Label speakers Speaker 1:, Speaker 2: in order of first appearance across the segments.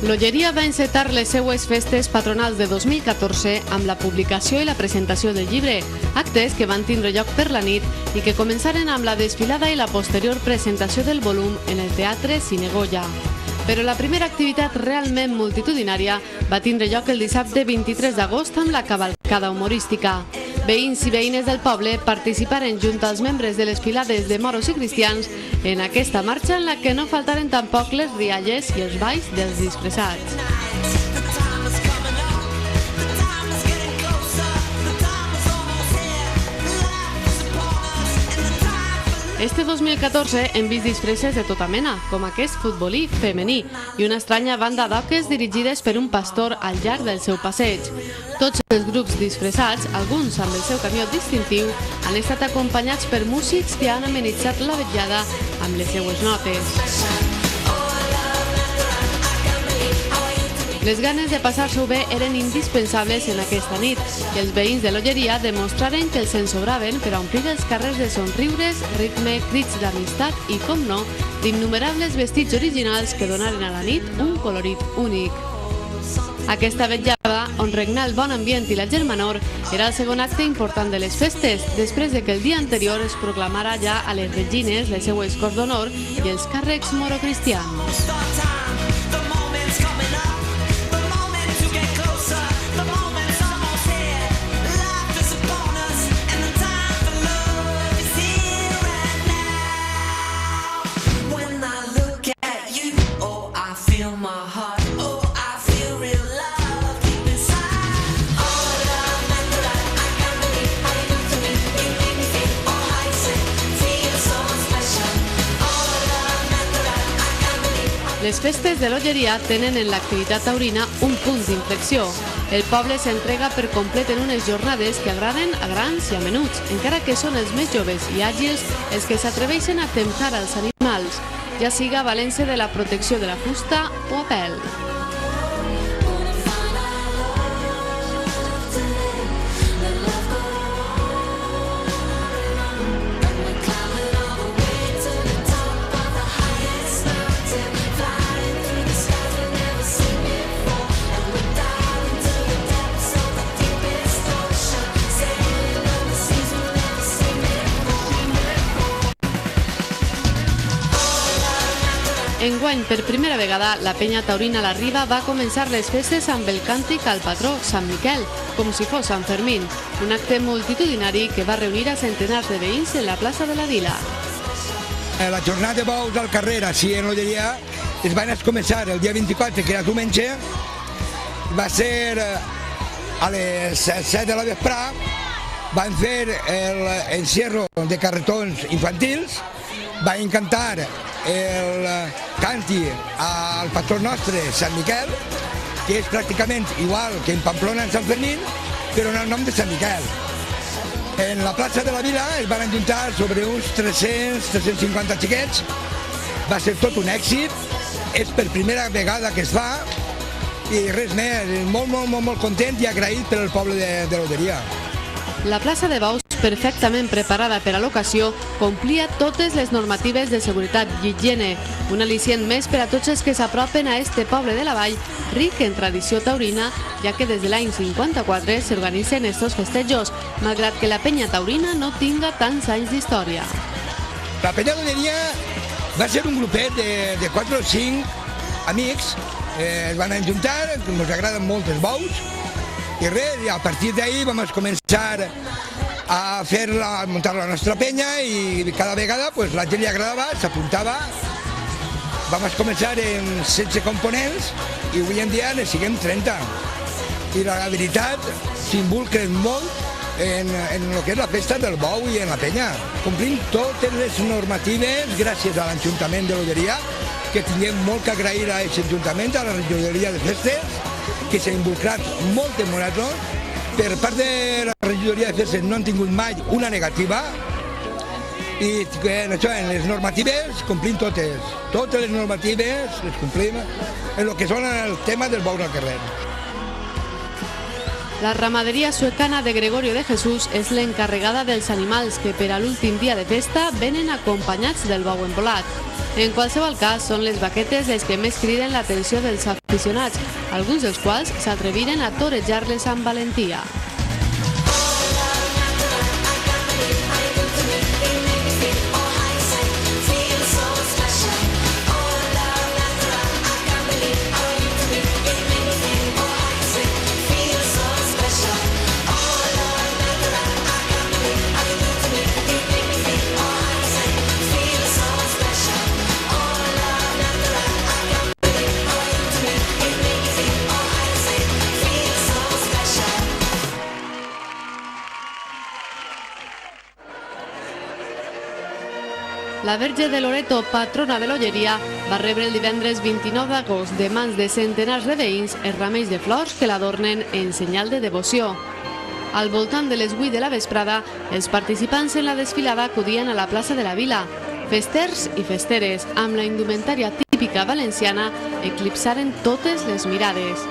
Speaker 1: L'Olleria va encetar les seues festes patronals de 2014 amb la publicació i la presentació del llibre, actes que van tindre lloc per la nit i que començaren amb la desfilada i la posterior presentació del volum en el Teatre Cine Goya. Però la primera activitat realment multitudinària va tindre lloc el dissabte 23 d'agost amb la cavalcada humorística. Veïns i veïnes del poble participaren junt als membres de les filades de moros i cristians en aquesta marxa en la que no faltaren tampoc les rialles i els balls dels disfressats. Este 2014 hem vist disfresses de tota mena, com aquest futbolí femení i una estranya banda d'oques dirigides per un pastor al llarg del seu passeig. Tots els grups disfressats, alguns amb el seu camió distintiu, han estat acompanyats per músics que han amenitzat la vetllada amb les seues notes. Les ganes de passar-s'ho bé eren indispensables en aquesta nit i els veïns de l'Olleria demostraren que els en sobraven per a omplir els carrers de somriures, ritme, crits d'amistat i, com no, d'innumerables vestits originals que donaren a la nit un colorit únic. Aquesta vetllada, on regnà el bon ambient i la germanor, era el segon acte important de les festes, després de que el dia anterior es proclamara ja a les regines les seues corts d'honor i els càrrecs morocristians. Les festes de l'Olleria tenen en l'activitat taurina un punt d'inflexió. El poble s'entrega per complet en unes jornades que agraden a grans i a menuts, encara que són els més joves i àgils els que s'atreveixen a temptar als animals, ja siga valent-se de la protecció de la fusta o a pèl. Enguany, per primera vegada, la penya taurina La Riba va començar les festes amb el càntic al patró, Sant Miquel, com si fos Sant Fermín, un acte multitudinari que va reunir a centenars de veïns en la plaça de la Vila.
Speaker 2: La jornada de bous al carrer, així en l'Olleria, es van començar el dia 24, que era diumenge, va ser a les 7 de la vesprà, van fer l'encierro de carretons infantils, van cantar el canti al patró nostre, Sant Miquel, que és pràcticament igual que en Pamplona en Sant Fermín, però en el nom de Sant Miquel. En la plaça de la Vila es van ajuntar sobre uns 300-350 xiquets, va ser tot un èxit, és per primera vegada que es fa i res més, molt content i agraït per al poble de l'Olleria.
Speaker 1: La plaça de Bous, perfectament preparada per a l'ocasió, complia totes les normatives de seguretat i higiene, un al·licient més per a tots els que s'apropen a este poble de la vall, ric en tradició taurina, ja que des de l'any 54 s'organitzen estos festejos, malgrat que la penya taurina no tinga tants anys d'història.
Speaker 2: La penya d'Olleria va ser un grupet de 4 o 5 amics, es van ajuntar, ens agraden molt els bous, i res, a partir d'ahir vam començar a muntar la nostra penya i cada vegada la gent li agradava, s'apuntava. Vam començar amb 16 components i avui en dia ne siguem 30. I la veritat s'involucren molt en el que és la festa del bou i en la penya. Complim totes les normatives gràcies a l'Ajuntament de l'Olleria, que tinguem molt que agrair a aquest Ajuntament, a la regidoria de festes, que s'ha involucrat molt en nosaltres. Per part de la regidoria de festes no han tingut mai una negativa i en les normatives complim totes. Totes les normatives les complim en el que són el tema del bous al carrer.
Speaker 1: La ramaderia suecana de Gregorio de Jesús és l'encarregada dels animals que per a l'últim dia de festa venen acompanyats del bou embolat. En qualsevol cas, són les vaquetes les que més criden l'atenció dels aficionats, alguns dels quals s'atreviren a torejar-les amb valentia. La Verge de Loreto, patrona de l'Olleria, va rebre el divendres 29 d'agost de mans de centenars de veïns els ramells de flors que l'adornen en senyal de devoció. Al voltant de les 8 de la vesprada, els participants en la desfilada acudien a la plaça de la Vila. Festers i festeres, amb la indumentària típica valenciana, eclipsaren totes les mirades.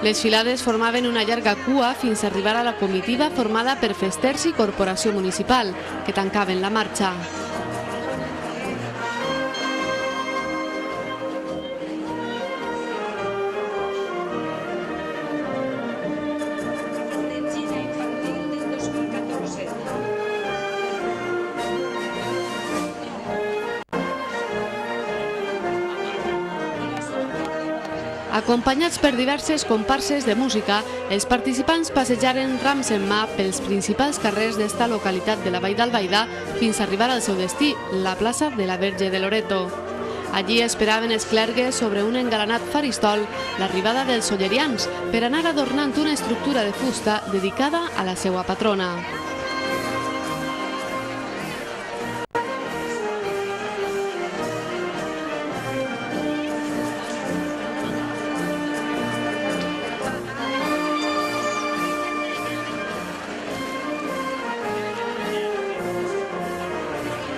Speaker 1: Les filades formaven una llarga cua fins a arribar a la comitiva formada per festers i corporació municipal, que tancaven la marxa. Acompanyats per diverses comparses de música, els participants passejaren rams en mà pels principals carrers d'esta localitat de la Vall d'Albaida fins a arribar al seu destí, la plaça de la Verge de Loreto. Allí esperaven els clergues sobre un engalanat faristol l'arribada dels ollerians per anar adornant una estructura de fusta dedicada a la seva patrona.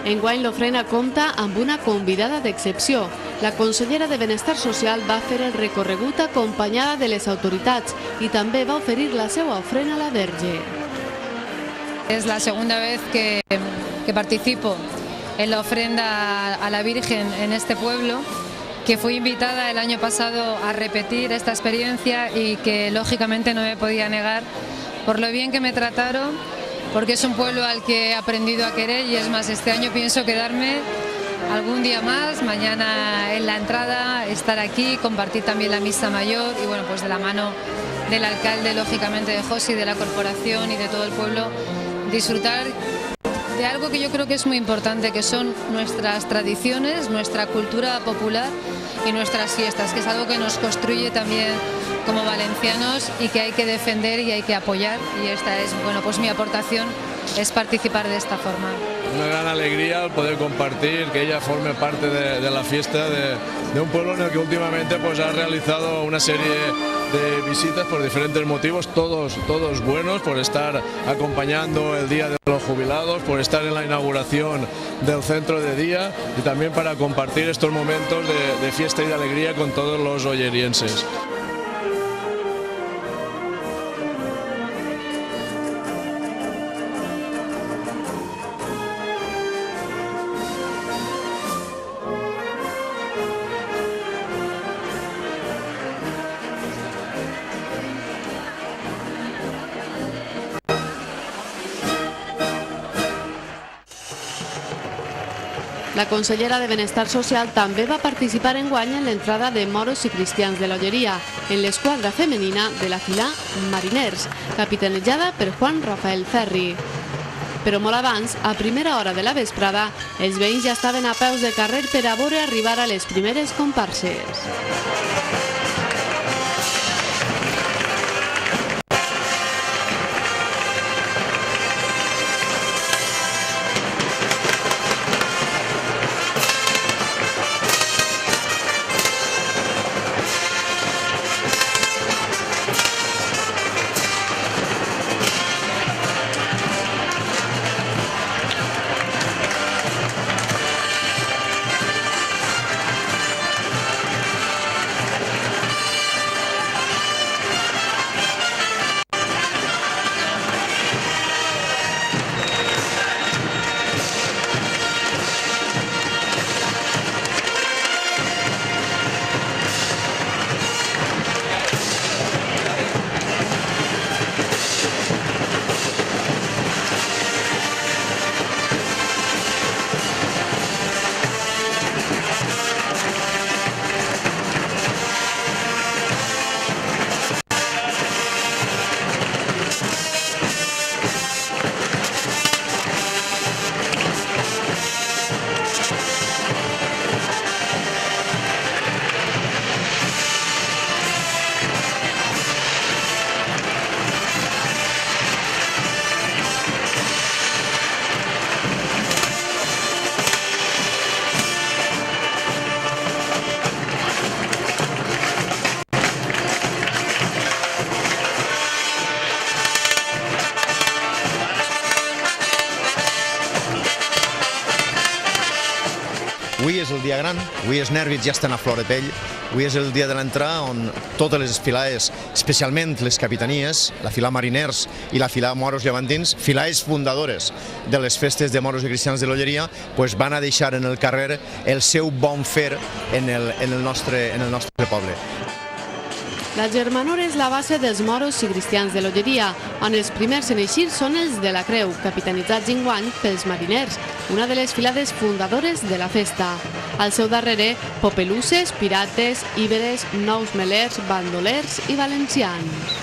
Speaker 1: Enguany l'ofrena compta amb una convidada d'excepció. La consellera de Benestar Social va fer el recorregut acompanyada de les autoritats i també va oferir la seva ofrena a la Verge.
Speaker 3: Es la segunda vez que participo en la ofrenda a la Virgen en este pueblo, que fui invitada el año pasado a repetir esta experiencia y que lógicamente no me podía negar por lo bien que me trataron, porque es un pueblo al que he aprendido a querer y es más, este año pienso quedarme algún día más, mañana en la entrada, estar aquí, compartir también la misa mayor y bueno, pues de la mano del alcalde, lógicamente de José, de la corporación y de todo el pueblo, disfrutar de algo que yo creo que es muy importante, que son nuestras tradiciones, nuestra cultura popular y nuestras fiestas, que es algo que nos construye también como valencianos y que hay que defender y hay que apoyar, y esta es, bueno, pues mi aportación es participar de esta forma.
Speaker 4: Una gran alegría el poder compartir, que ella forme parte de la fiesta de un pueblo en el que últimamente pues ha realizado una serie de visitas por diferentes motivos, todos buenos, por estar acompañando el Día de los Jubilados, por estar en la inauguración del centro de día y también para compartir estos momentos de fiesta y de alegría con todos los ollerienses.
Speaker 1: La consellera de Benestar Social també va participar enguany en l'entrada de moros i cristians de l'Olleria, en l'esquadra femenina de la fila Mariners, capitanejada per Juan Rafael Ferri. Però molt abans, a primera hora de la vesprada, els veïns ja estaven a peus de carrer per a veure arribar a les primeres comparses.
Speaker 5: Avui és el dia gran, avui els nervis ja estan a flor de pell, avui és el dia de l'entrada on totes les filades, especialment les capitanies, la fila Mariners i la fila Moros Llevantins, filades fundadores de les festes de moros i cristians de l'Olleria, van a deixar en el carrer el seu bon fer en el nostre poble.
Speaker 1: La germanor és la base dels moros i cristians de l'Olleria, on els primers en eixir són els de la Creu, capitanitzats enguany pels mariners, una de les filades fundadores de la festa. Al seu darrere, popelusses, pirates, íberes, nous melers, bandolers i valencians.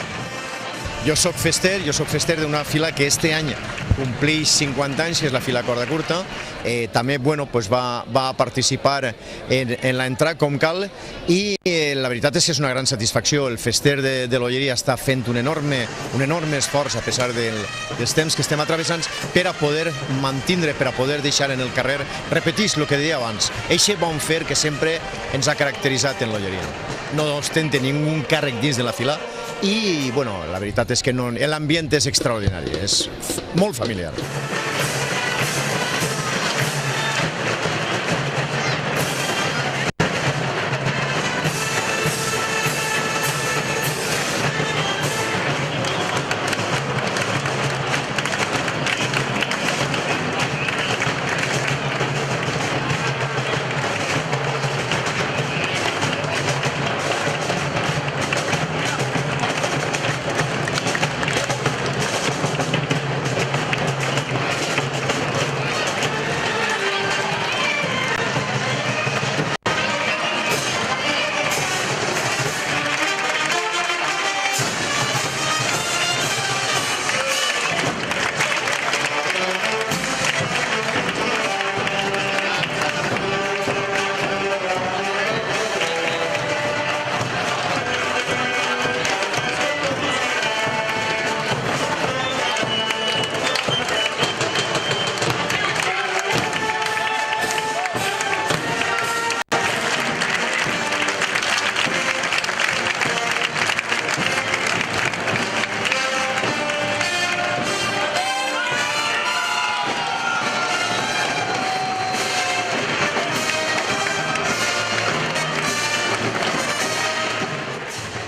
Speaker 5: Jo soc fester d'una fila que este any compleix 50 anys, que és la fila corda curta. També va participar en l'entrada com cal i la veritat és que és una gran satisfacció. El fester de l'Olleria està fent un enorme esforç, a pesar dels temps que estem atravessant, per a poder mantindre, per a poder deixar en el carrer, repetís el que deia abans, eixe bon fer que sempre ens ha caracteritzat en l'Olleria. No ostenta ningú càrrec dins de la fila i la veritat és que l'ambient és extraordinari, és molt familiar.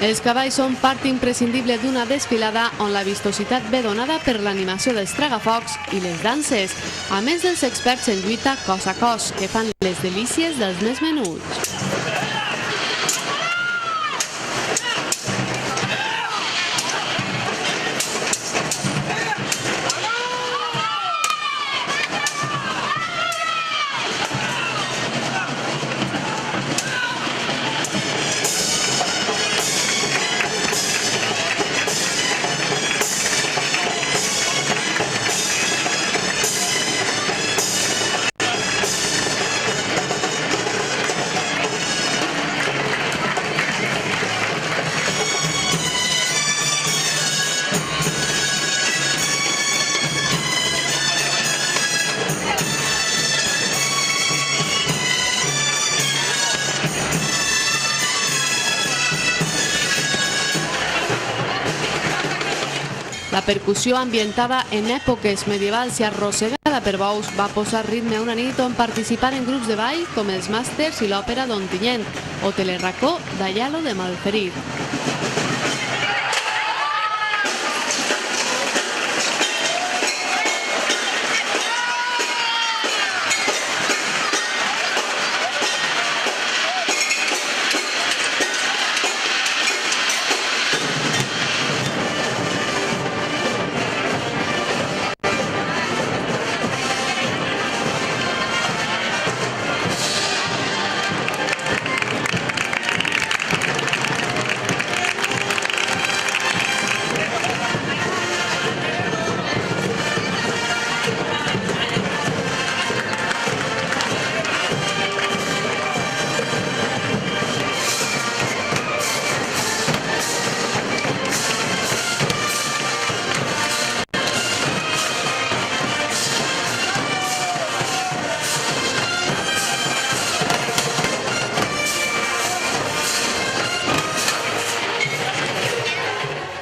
Speaker 1: Els cavalls són part imprescindible d'una desfilada on la vistositat ve donada per l'animació dels tragafocs i les danses, a més dels experts en lluita cos a cos, que fan les delícies dels més menuts. La percussió ambientada en èpoques medievals i arrossegada per bous va posar ritme a una nit on participaren grups de ball com els Màsters i l'Òpera d'Ontinyent o Telerracó d'Ayalo de Malferit.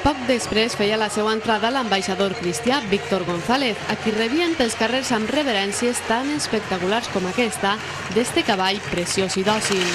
Speaker 1: Poc després feia la seva entrada l'ambaixador cristià Víctor González, a qui rebien pels carrers amb reverències tan espectaculars com aquesta d'este cavall preciós i dòcil.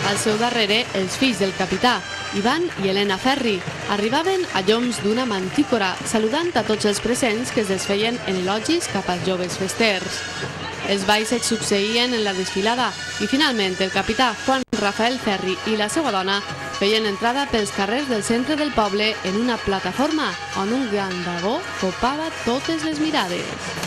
Speaker 1: Al seu darrere, els fills del capità, Ivan i Helena Ferri, arribaven a lloms d'una mantícora, saludant a tots els presents que es desfeien en elogis cap als joves festers. Els balls es succeïen en la desfilada i finalment el capità Juan Rafael Ferri i la seva dona feien entrada pels carrers del centre del poble en una plataforma on un gran dragó copava totes les mirades.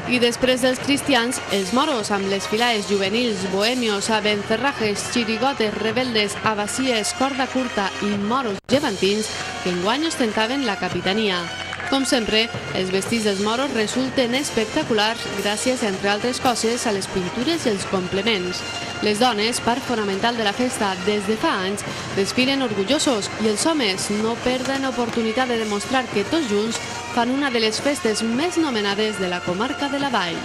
Speaker 1: I després dels cristians, els moros, amb les filades juvenils, bohemios, abencerrajes, xirigotes, rebeldes, abacies, corda curta i moros llevantins que enguany ostentaven la capitania. Com sempre, els vestits dels moros resulten espectaculars gràcies, entre altres coses, a les pintures i els complements. Les dones, part fonamental de la festa des de fa anys, desfilen orgullosos i els homes no perden oportunitat de demostrar que tots junts fan una de les festes més nomenades de la comarca de la Vall.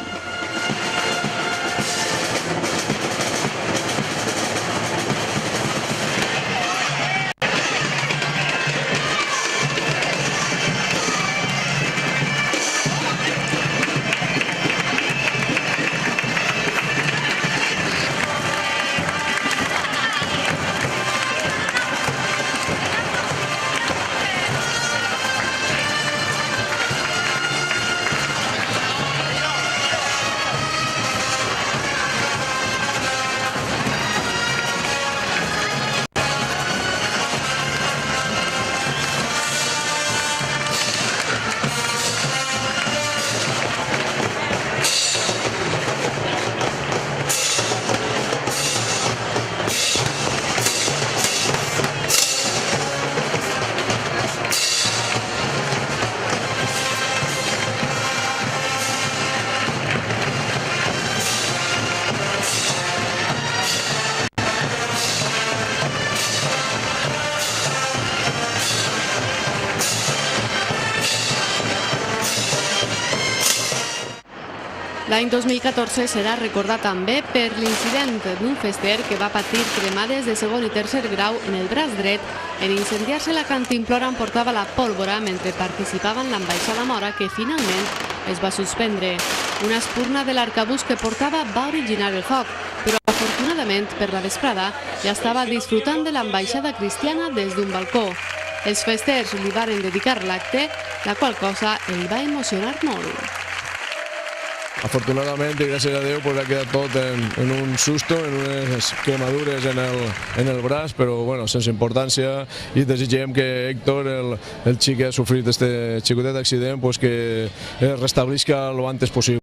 Speaker 1: L'any 2014 serà recordat també per l'incident d'un fester que va patir cremades de segon i tercer grau en el braç dret en incendiar-se la cantimplora on portava la pólvora mentre participava en l'ambaixada mora que finalment es va suspendre. Una espurna de l'arcabús que portava va originar el foc, però afortunadament per la vesprada ja estava disfrutant de l'ambaixada cristiana des d'un balcó. Els festers li varen dedicar l'acte, la qual cosa el va emocionar molt.
Speaker 4: Afortunadamente, gracias a Dios, pues ha quedado todo en un susto, en unas quemaduras en el braç, pero bueno, sense importància, i desitgem que Héctor, el xic que ha sofrit este xicotet accident, pues que es restablisca lo antes possible.